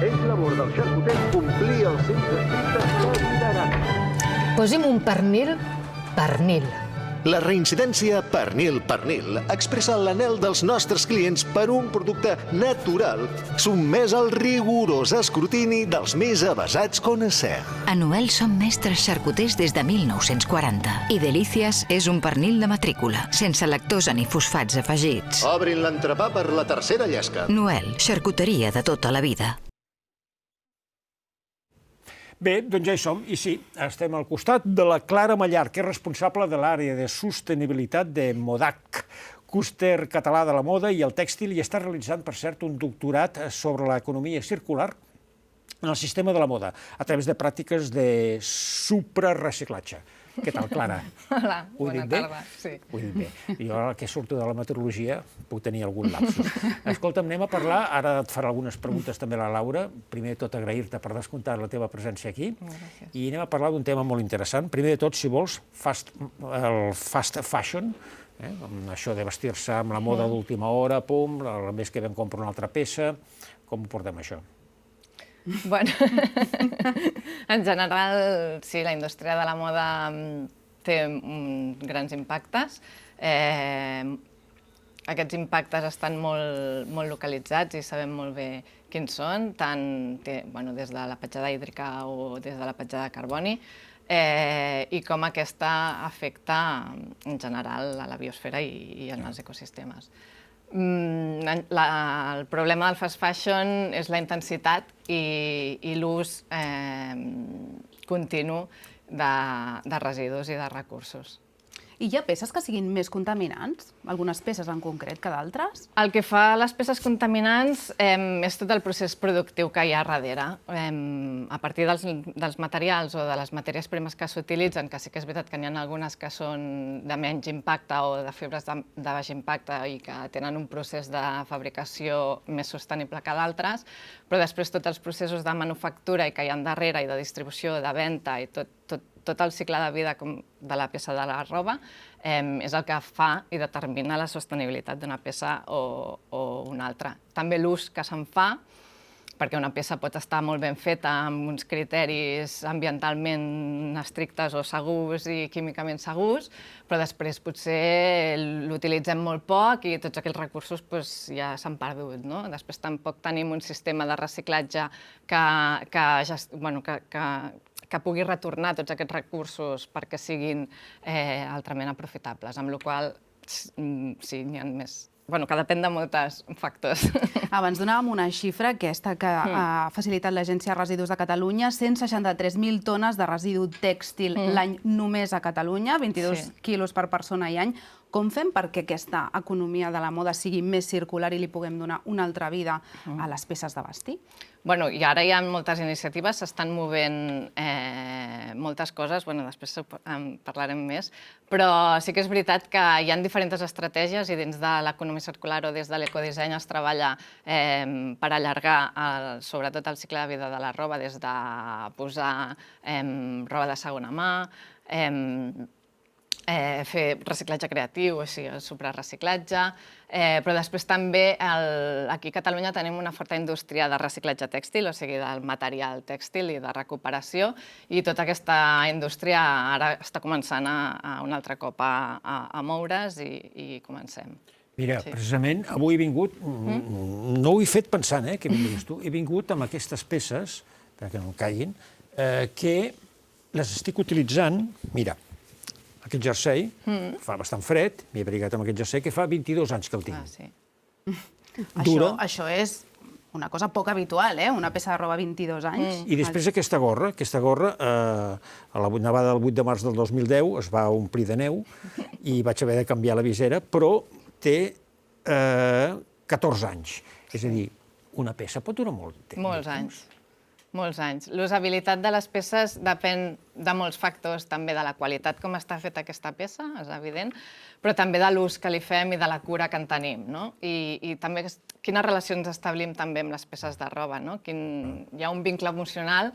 És labor del xarcuter complir els seus estrictes desiderats. Posi'm un pernil, pernil. La reincidència Pernil expressa l'anhel dels nostres clients per un producte natural sotmès al rigorós escrutini dels més avesats coneixers. A Noel som mestres xarcuters des de 1940 i Delícies és un pernil de matrícula, sense lactosa ni fosfats afegits. Obrin l'entrepà per la tercera llesca. Noel, xarcuteria de tota la vida. Bé, doncs ja hi som, i sí, estem al costat de la Clara Mallar, que és responsable de l'àrea de sostenibilitat de Modac, clúster català de la moda i el tèxtil, i està realitzant, per cert, un doctorat sobre l'economia circular en el sistema de la moda, a través de pràctiques de suprareciclatge. Què tal, Clara? Hola, bona tarda. Ho he dit bé. Jo, ara que surto de la meteorologia, puc tenir algun lapsus. Escolta'm, anem a parlar, ara et farà algunes preguntes també la Laura. Primer de tot, agrair-te per descomptar la teva presència aquí. Gràcies. I anem a parlar d'un tema molt interessant. Primer de tot, si vols, el fast fashion, això de vestir-se amb la moda d'última hora, pum, el mes que ve em compro una altra peça. Com ho portem, això? Bueno, en general, sí, la indústria de la moda té grans impactes. Aquests impactes estan molt localitzats i sabem molt bé quins són, tant des de la petjada hídrica o des de la petjada de carboni, i com aquesta afecta en general a la biosfera i en els ecosistemes. El problema del fast fashion és la intensitat i l'ús continu de residus i de recursos. I hi ha peces que siguin més contaminants? Algunes peces en concret que d'altres? El que fa a les peces contaminants és tot el procés productiu que hi ha darrere. A partir dels materials o de les matèries primes que s'utilitzen, que sí que és veritat que n'hi ha algunes que són de menys impacte o de fibres de baix impacte i que tenen un procés de fabricació més sostenible que d'altres, però després tots els processos de manufactura i que hi ha darrere i de distribució, de venda i tot el cicle de vida de la peça de la roba és el que fa i determina la sostenibilitat d'una peça o una altra. També l'ús que se'n fa, perquè una peça pot estar molt ben feta amb uns criteris ambientalment estrictes o segurs i químicament segurs, però després potser l'utilitzem molt poc i tots aquells recursos ja s'han perdut. Després tampoc tenim un sistema de reciclatge que pugui retornar tots aquests recursos perquè siguin altrament aprofitables, amb la qual cosa sí, n'hi ha més. Que depèn de molts factors. Abans donàvem una xifra, aquesta que ha facilitat l'Agència de Residus de Catalunya, 163.000 tones de residu tèxtil l'any només a Catalunya, 22 quilos per persona i any. Com fem perquè aquesta economia de la moda sigui més circular i li puguem donar una altra vida a les peces de vestir? I ara hi ha moltes iniciatives, s'estan movent moltes coses, després en parlarem més, però sí que és veritat que hi ha diferents estratègies i dins de l'economia circular o des de l'ecodisseny es treballa per allargar sobretot el cicle de vida de la roba, des de posar roba de segona mà, fer reciclatge creatiu, o sigui, el suprareciclatge, però després també aquí a Catalunya tenim una forta indústria de reciclatge tèxtil, o sigui, del material tèxtil i de recuperació, i tota aquesta indústria ara està començant un altre cop a moure's i comencem. Mira, precisament avui he vingut, no ho he fet pensant que vindries tu, he vingut amb aquestes peces, perquè no em caiguin, que les estic utilitzant, mira, aquest jersei, fa bastant fred, m'he abrigat amb aquest jersei, que fa 22 anys que el tinc. Això és una cosa poc habitual, una peça de roba 22 anys. I després aquesta gorra, a la nevada del 8 de març del 2010 es va omplir de neu i vaig haver de canviar la visera, però té 14 anys. És a dir, una peça pot durar molt temps. Molts anys. Molts anys. L'usabilitat de les peces depèn de molts factors, també de la qualitat com està feta aquesta peça, és evident, però també de l'ús que li fem i de la cura que en tenim. I també quines relacions establim també amb les peces de roba. Hi ha un vincle emocional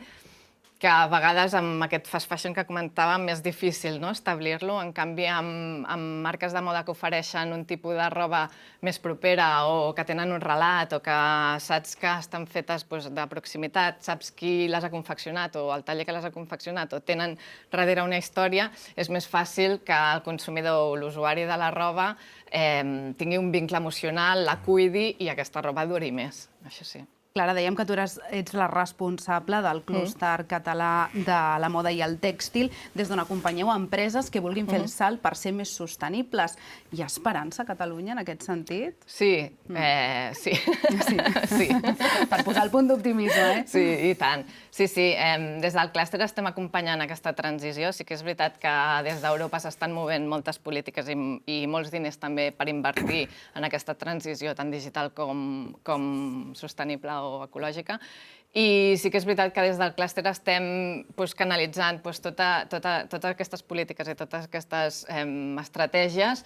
que a vegades amb aquest fast fashion que comentàvem és difícil, no?, establir-lo. En canvi, amb marques de moda que ofereixen un tipus de roba més propera o que tenen un relat o que saps que estan fetes de proximitat, saps qui les ha confeccionat o el taller que les ha confeccionat o tenen darrere una història, és més fàcil que el consumidor o l'usuari de la roba tingui un vincle emocional, la cuidi i aquesta roba duri més, això sí. Clara, dèiem que tu ets la responsable del clúster català de la moda i el tèxtil. Des d'on acompanyeu empreses que vulguin fer el salt per ser més sostenibles. Hi ha esperança a Catalunya en aquest sentit? Sí, sí. Per posar el punt d'optimisme, eh? Sí, i tant. Sí, des del clúster estem acompanyant aquesta transició. Sí que és veritat que des d'Europa s'estan movent moltes polítiques i molts diners també per invertir en aquesta transició tan digital com sostenible o ecològica. I sí que és veritat que des del clúster estem canalitzant totes aquestes polítiques i totes aquestes estratègies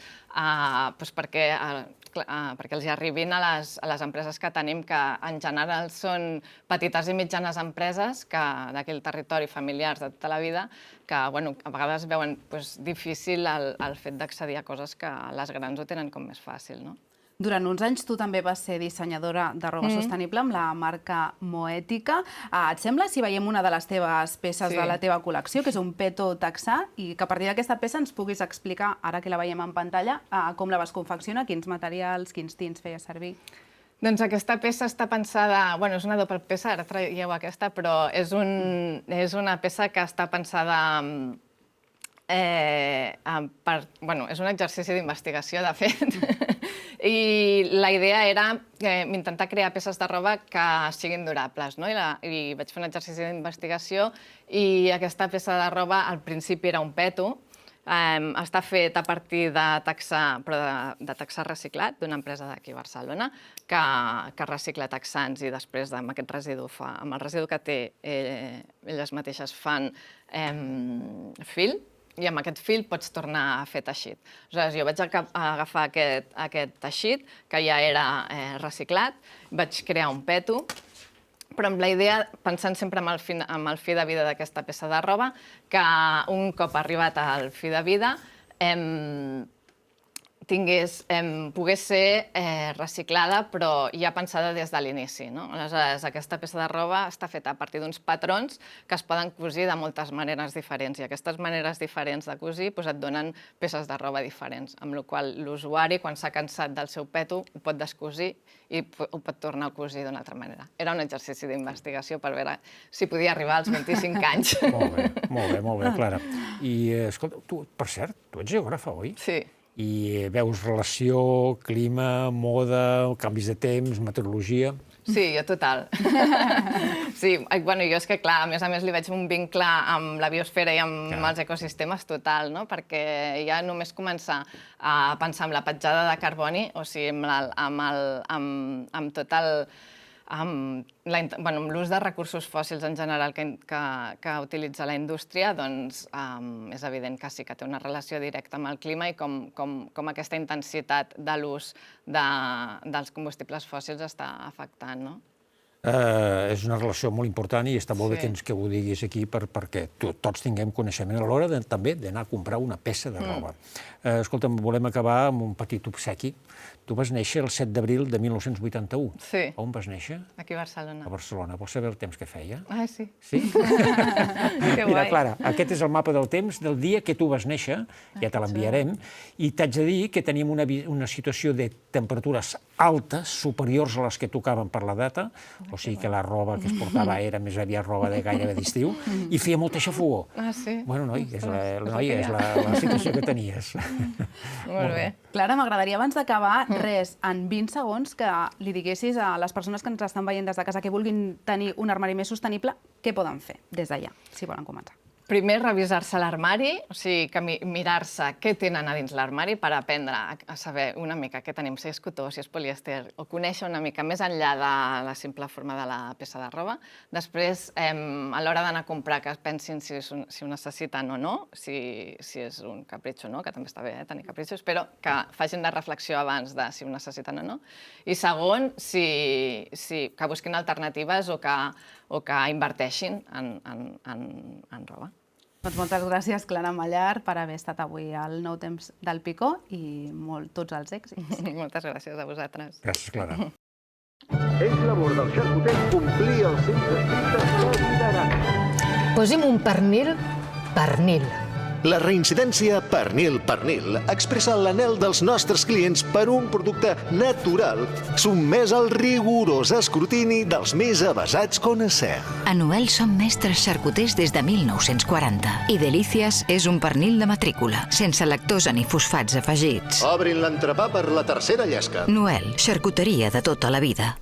perquè els arribin a les empreses que tenim, que en general són petites i mitjanes empreses d'aquí el territori, familiars de tota la vida, que a vegades veuen difícil el fet d'accedir a coses que les grans ho tenen com més fàcil, no? Durant uns anys tu també vas ser dissenyadora de roba sostenible amb la marca Moètica. Et sembla si veiem una de les teves peces de la teva col·lecció, que és un peto texà, i que a partir d'aquesta peça ens puguis explicar, ara que la veiem en pantalla, com la vas confeccionar, quins materials, quins tints feies servir? Doncs aquesta peça està pensada... Bueno, és una doble peça, ara traieu aquesta, però és una peça que està pensada... És un exercici d'investigació, de fet. I la idea era intentar crear peces de roba que siguin durables, no? I vaig fer un exercici d'investigació i aquesta peça de roba al principi era un peto. Està fet a partir de texà, però de texà reciclat, d'una empresa d'aquí a Barcelona, que recicla texans i després amb aquest residu amb el residu que té, elles mateixes fan fil, i amb aquest fil pots tornar a fer teixit. Aleshores, jo vaig agafar aquest teixit, que ja era reciclat, vaig crear un peto, però amb la idea, pensant sempre en el fi de vida d'aquesta peça de roba, que un cop arribat al fi de vida pogués ser reciclada, però ja pensada des de l'inici. Aleshores, aquesta peça de roba està feta a partir d'uns patrons que es poden cosir de moltes maneres diferents, i aquestes maneres diferents de cosir et donen peces de roba diferents, amb la qual cosa l'usuari, quan s'ha cansat del seu peto, ho pot descosir i ho pot tornar a cosir d'una altra manera. Era un exercici d'investigació per veure si podia arribar als 25 anys. Molt bé, Clara. I, escolta, per cert, tu ets geògrafa, oi? Sí. I veus relació, clima, moda, canvis de temps, meteorologia... Sí, jo total. Sí, jo és que, clar, a més li veig un vincle amb la biosfera i amb els ecosistemes total, no? Perquè ja només començar a pensar en la petjada de carboni, o sigui, amb tot el... amb l'ús de recursos fòssils en general que utilitza la indústria, doncs és evident que sí que té una relació directa amb el clima i com aquesta intensitat de l'ús dels combustibles fòssils està afectant, no? És una relació molt important i està molt bé que ho diguis aquí perquè tots tinguem coneixement a l'hora també d'anar a comprar una peça de roba. Escolta'm, volem acabar amb un petit obsequi. Tu vas néixer el 7 d'abril de 1981. Sí. On vas néixer? Aquí a Barcelona. A Barcelona. Vols saber el temps que feia? Ah, sí. Sí? Que guai. Mira, Clara, aquest és el mapa del temps del dia que tu vas néixer, ja te l'enviarem, i t'haig de dir que tenim una situació de temperatures altes, superiors a les que tocaven per la data, o sigui que la roba que es portava era més aviat roba de gairebé d'estiu, i feia molta xafogor. Ah, sí? Bueno, noi, és la situació que tenies. Molt bé. Clara, m'agradaria abans d'acabar, en 20 segons, que li diguessis a les persones que ens estan veient des de casa que vulguin tenir un armari més sostenible, què poden fer des d'allà, si volen començar? Primer, revisar-se l'armari, o sigui, mirar-se què tenen a dins l'armari per aprendre a saber una mica què tenim, si és cotó, si és polièster, o conèixer una mica més enllà de la simple forma de la peça de roba. Després, a l'hora d'anar a comprar, que pensin si ho necessiten o no, si és un capritxo o no, que també està bé tenir capritxos, però que facin la reflexió abans de si ho necessiten o no. I segon, que busquin alternatives o que o que inverteixin en roba. Doncs moltes gràcies, Clara Mallar, per haver estat avui al Nou Temps del Picó i tots els èxits. Moltes gràcies a vosaltres. Gràcies, Clara. És labor del xarcuter complir els seus estrictes que liderat. Posi'm un pernil, pernil. La reincidència pernil expressa l'anhel dels nostres clients per un producte natural sotmès al rigorós escrutini dels més avesats coneixers. A Noel som mestres xarcuters des de 1940 i Delícies és un pernil de matrícula, sense lactosa ni fosfats afegits. Obrin l'entrepà per la tercera llesca. Noel, xarcuteria de tota la vida.